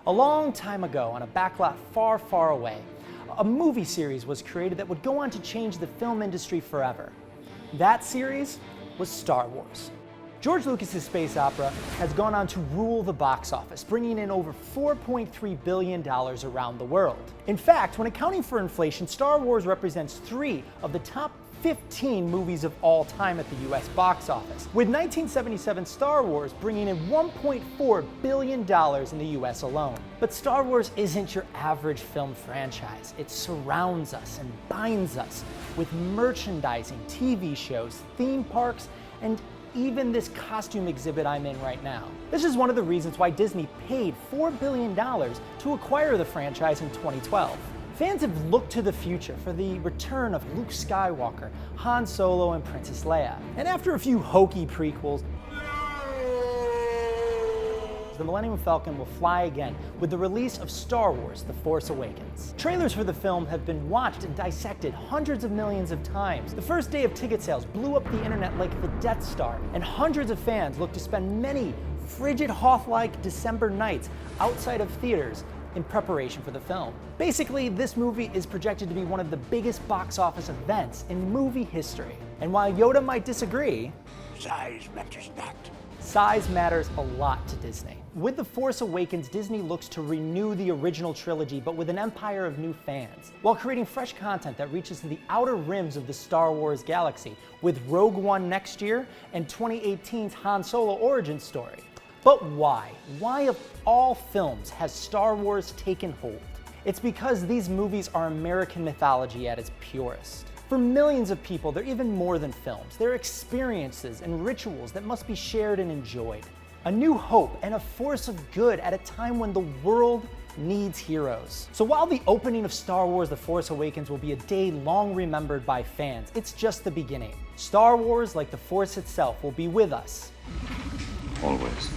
A long time ago, on a backlot far, far away, a movie series was created that would go on to change the film industry forever. That series was Star Wars. George Lucas's space opera has gone on to rule the box office, bringing in over $4.3 billion around the world. In fact, when accounting for inflation, Star Wars represents 3 of the top 15 movies of all time at the US box office, with 1977 Star Wars bringing in $1.4 billion in the US alone. But Star Wars isn't your average film franchise. It surrounds us and binds us with merchandising, TV shows, theme parks, and even this costume exhibit I'm in right now. This is one of the reasons why Disney paid $4 billion to acquire the franchise in 2012. Fans have looked to the future for the return of Luke Skywalker, Han Solo, and Princess Leia. And after a few hokey prequels, the Millennium Falcon will fly again with the release of Star Wars: The Force Awakens. Trailers for the film have been watched and dissected hundreds of millions of times. The first day of ticket sales blew up the internet like the Death Star, and hundreds of fans look to spend many frigid Hoth-like December nights outside of theaters in preparation for the film. Basically, this movie is projected to be one of the biggest box office events in movie history. And while Yoda might disagree, size matters not. Size matters a lot to Disney. With The Force Awakens, Disney looks to renew the original trilogy, but with an empire of new fans, while creating fresh content that reaches to the outer rims of the Star Wars galaxy, with Rogue One next year and 2018's Han Solo origin story. But why? Why of all films has Star Wars taken hold? It's because these movies are American mythology at its purest. For millions of people, they're even more than films. They're experiences and rituals that must be shared and enjoyed. A new hope and a force of good at a time when the world needs heroes. So while the opening of Star Wars: The Force Awakens will be a day long remembered by fans, it's just the beginning. Star Wars, like the Force itself, will be with us. Always.